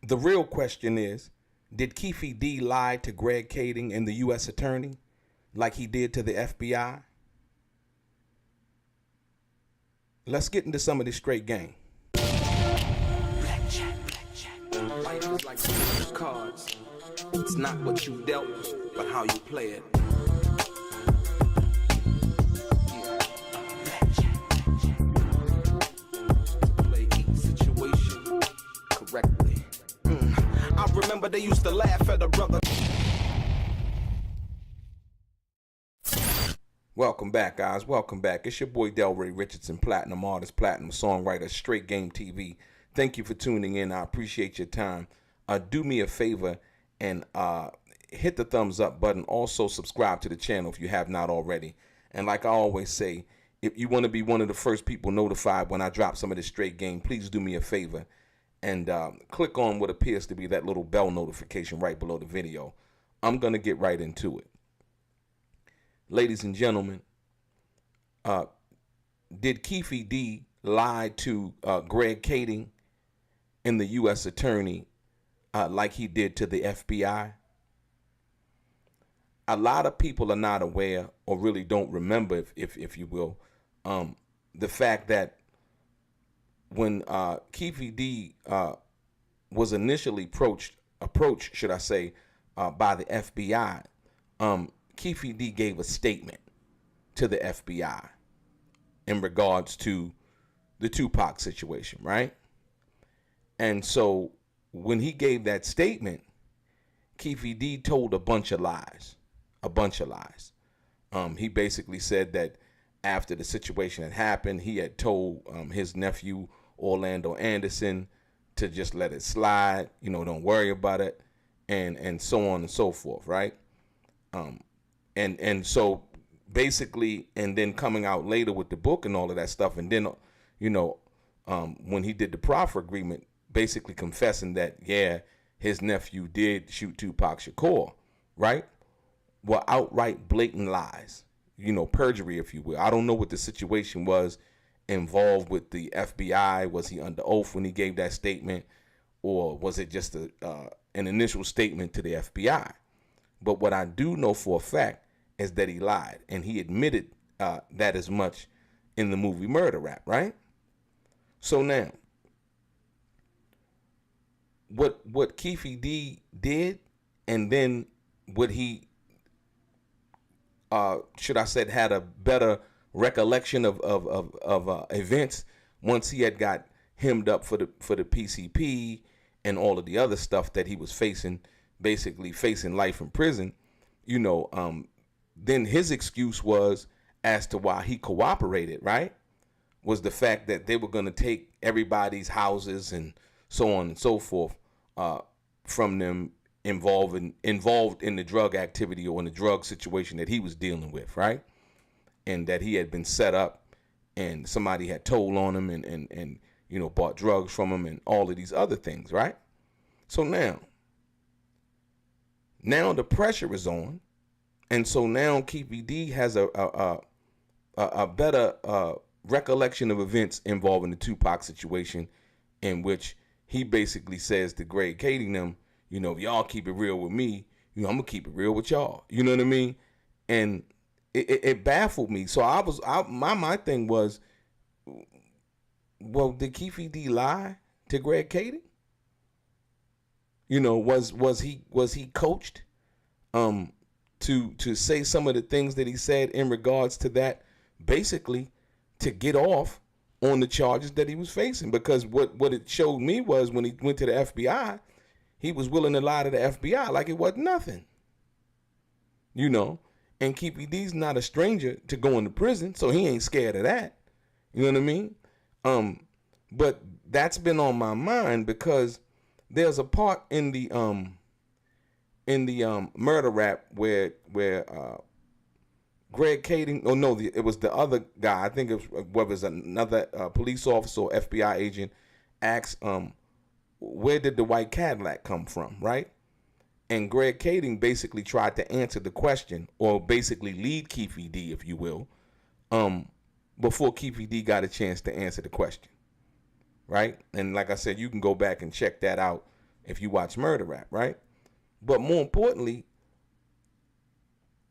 The real question is, did Keefe D lie to Greg Kading and the U.S. attorney like he did to the FBI? Let's get into some of this straight game. Life is like some cards. It's not what you dealt, but how you play it. Play each situation correctly. I remember they used to laugh at a brother. Welcome back, guys. Welcome back. It's your boy Delray Richardson, platinum artist, platinum songwriter, Straight Game TV. Thank you for tuning in. I appreciate your time. Do me a favor and hit the thumbs up button. Also, subscribe to the channel if you have not already. And like I always say, if you want to be one of the first people notified when I drop some of this straight game, please do me a favor and click on what appears to be that little bell notification right below the video. I'm going to get right into it. Ladies and gentlemen, did Keefe D lie to Greg Kading and the U.S. attorney like he did to the FBI? A lot of people are not aware or really don't remember, if you will, the fact that when Keefe D was initially approached, should I say, by the FBI, Keefe D gave a statement to the FBI in regards to the Tupac situation, right? And so when he gave that statement, Keefe D told a bunch of lies, He basically said that after the situation had happened, he had told his nephew, Orlando Anderson, to just let it slide, don't worry about it, and so on and so forth, right? And so basically, and then coming out later with the book and all of that stuff, and then, when he did the proffer agreement, basically confessing that, yeah, his nephew did shoot Tupac Shakur, right? Well, outright blatant lies, perjury, if you will. I don't know what the situation was involved with the FBI. Was he under oath when he gave that statement, or was it just an initial statement to the FBI? But what I do know for a fact is that he lied, and he admitted that as much in the movie Murder Rap, right? So now, what Keefe D did, and then what he, should I said, had a better recollection of events once he had got hemmed up for the PCP and all of the other stuff that he was facing, basically facing life in prison, then his excuse was, as to why he cooperated, right, was the fact that they were going to take everybody's houses and so on and so forth from them involved in the drug activity or in the drug situation that he was dealing with, right? And that he had been set up and somebody had told on him and bought drugs from him and all of these other things, right? So now the pressure is on. And so now Keefe D has a better recollection of events involving the Tupac situation, in which he basically says to Greg Kading them, if y'all keep it real with me, I'm gonna keep it real with y'all. You know what I mean? And it baffled me. So my thing was, well, did Keefe D lie to Greg Kading? Was he coached to say some of the things that he said in regards to that, basically to get off on the charges that he was facing? Because what it showed me was, when he went to the FBI, he was willing to lie to the FBI like it wasn't nothing. And Keefe D's not a stranger to going to prison, so he ain't scared of that. You know what I mean? But that's been on my mind because there's a part in the Murder Rap where Greg Kading, it was the other guy, I think it was, whether it's another police officer or FBI agent, asked, where did the white Cadillac come from, right? And Greg Kading basically tried to answer the question, or basically lead Keefe D, if you will, before Keefe D got a chance to answer the question, right? And like I said, you can go back and check that out, if you watch Murder Rap, right? But more importantly,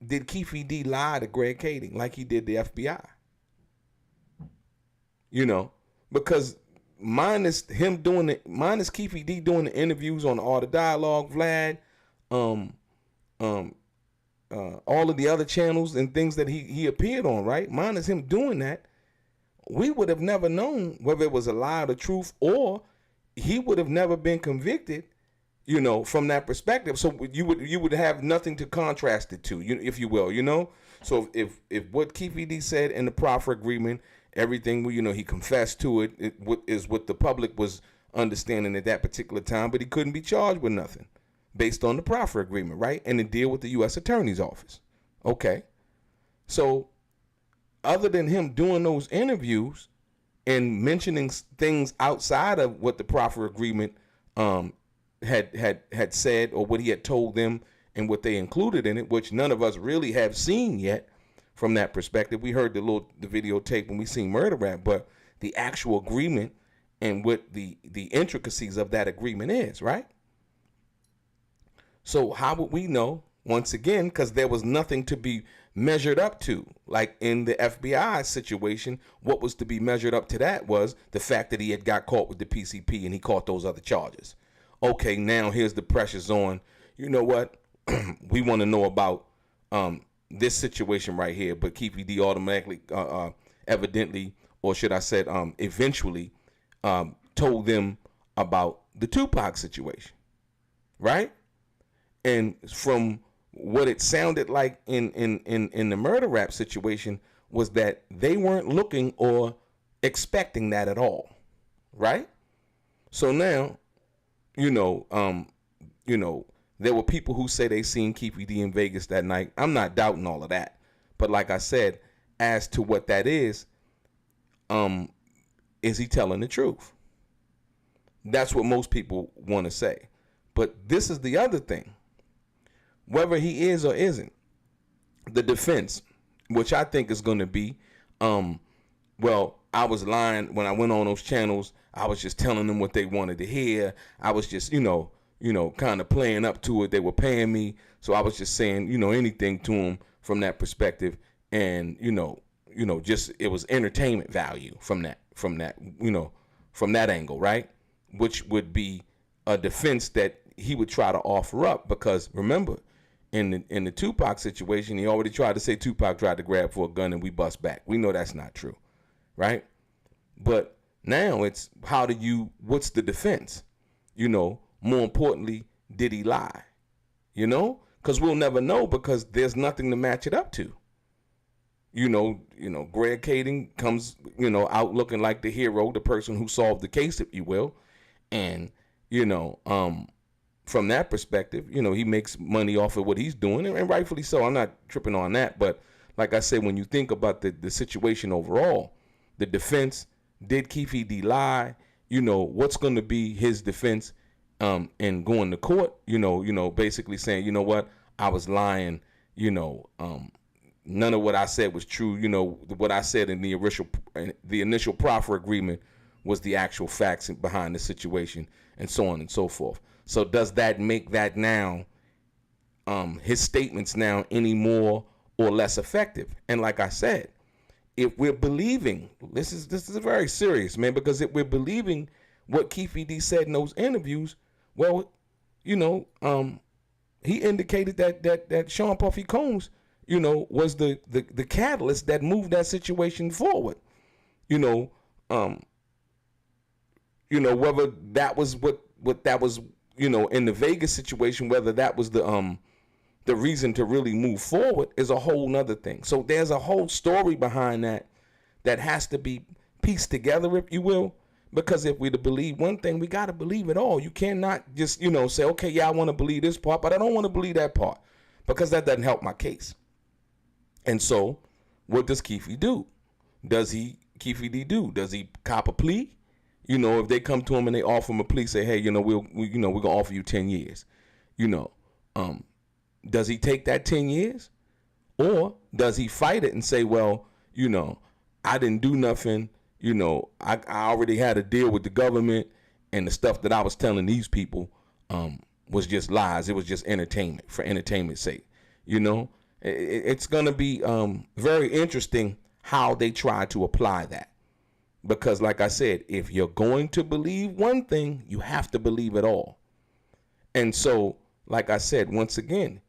did Keefe D lie to Greg Kading like he did the FBI? You know, because minus Keefe D doing the interviews on All the Dialogue, Vlad, all of the other channels and things that he appeared on, right? Minus him doing that, we would have never known whether it was a lie or the truth, or he would have never been convicted, you know, from that perspective. So you would have nothing to contrast it to, if you will, you know. So if what Keefe D said in the proffer agreement, everything, you know, he confessed to it, is what the public was understanding at that particular time, but he couldn't be charged with nothing based on the proffer agreement, right? And the deal with the U.S. Attorney's Office. Okay. So other than him doing those interviews and mentioning things outside of what the proffer agreement had said, or what he had told them and what they included in it, which none of us really have seen yet from that perspective. We heard the videotape when we seen Murder Rap, but the actual agreement and what the intricacies of that agreement is, right? So how would we know, once again, because there was nothing to be measured up to? Like in the FBI situation, what was to be measured up to that was the fact that he had got caught with the PCP and he caught those other charges. Okay, now here's the pressures on, you know what, we want to know about this situation right here, but Keefe D automatically, evidently, or should I say, eventually, told them about the Tupac situation, right? And from what it sounded like in the Murder Rap situation was that they weren't looking or expecting that at all, right? So now, you know, there were people who say they seen Keefe D in Vegas that night. I'm not doubting all of that, but like I said, as to what that is he telling the truth? That's what most people want to say. But this is the other thing. Whether he is or isn't, the defense, which I think is going to be, well, I was lying when I went on those channels. I was just telling them what they wanted to hear. I was just, you know, kind of playing up to it. They were paying me, so I was just saying, anything to them from that perspective, and just it was entertainment value from that angle, right? Which would be a defense that he would try to offer up, because remember, in the Tupac situation, he already tried to say Tupac tried to grab for a gun and we bust back. We know that's not true, right? But now it's what's the defense? More importantly, did he lie? Because we'll never know, because there's nothing to match it up to. Greg Kading comes, out looking like the hero, the person who solved the case, if you will. And, from that perspective, he makes money off of what he's doing, and rightfully so. I'm not tripping on that. But like I said, when you think about the situation overall, the defense, did Keefe D lie? What's going to be his defense in going to court? Basically saying, you know what, I was lying. None of what I said was true. What I said in the initial proffer agreement was the actual facts behind the situation, and so on and so forth. So does that make that now, his statements now, any more or less effective? And like I said, if we're believing, this is very serious, man, because if we're believing what Keefe D said in those interviews, well, he indicated that Sean Puffy Combs, was the catalyst that moved that situation forward. Whether that was what that was, in the Vegas situation, whether that was the reason to really move forward is a whole nother thing. So there's a whole story behind that has to be pieced together, if you will, because if we're to believe one thing, we got to believe it all. You cannot just, say, okay, yeah, I want to believe this part, but I don't want to believe that part, because that doesn't help my case. And so what does Keefe do? Keefe D do? Does he cop a plea? If they come to him and they offer him a plea, say, hey, we're going to offer you 10 years, does he take that 10 years? Or does he fight it and say, well, I didn't do nothing. I already had a deal with the government, and the stuff that I was telling these people was just lies. It was just entertainment for entertainment's sake. You know, it's going to be very interesting how they try to apply that. Because like I said, if you're going to believe one thing, you have to believe it all. And so, like I said, once again,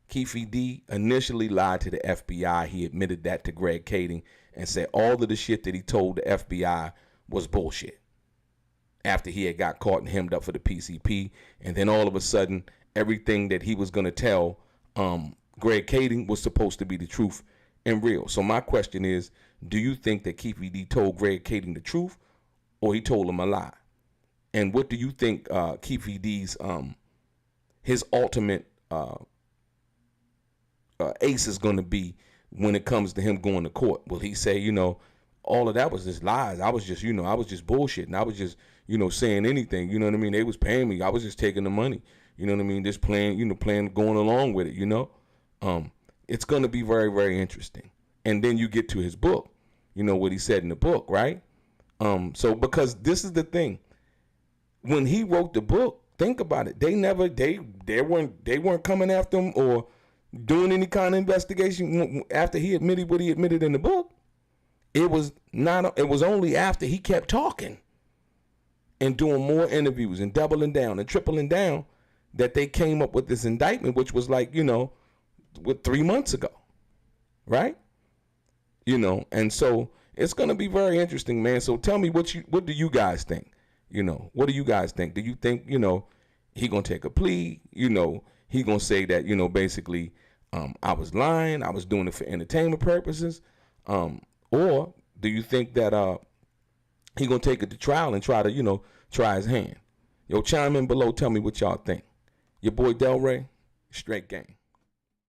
Keefe D initially lied to the FBI. He admitted that to Greg Kading and said all of the shit that he told the FBI was bullshit. After he had got caught and hemmed up for the PCP, and then all of a sudden, everything that he was going to tell Greg Kading was supposed to be the truth and real. So my question is, do you think that Keefe D told Greg Kading the truth, or he told him a lie? And what do you think Keefe D's his ultimate ace is going to be when it comes to him going to court? Will he say, you know, all of that was just lies? I was just, you know, I was just bullshitting. I was just, you know, saying anything. You know what I mean? They was paying me. I was just taking the money. You know what I mean? Just playing, going along with it, you know? It's going to be very, very interesting. And then you get to his book, you know, what he said in the book, right? So because this is the thing. When he wrote the book, think about it. They weren't coming after him or doing any kind of investigation after he admitted what he admitted in the book. It was only after he kept talking and doing more interviews and doubling down and tripling down that they came up with this indictment, which was like, you know, 3 months ago, right? You know, and so it's going to be very interesting, man. So tell me what do you guys think? You know, what do you guys think? Do you think, you know, he going to take a plea? You know, he going to say that, you know, basically, I was lying. I was doing it for entertainment purposes. Or do you think that he going to take it to trial and try to, you know, try his hand? Yo, chime in below. Tell me what y'all think. Your boy Delray, straight gang.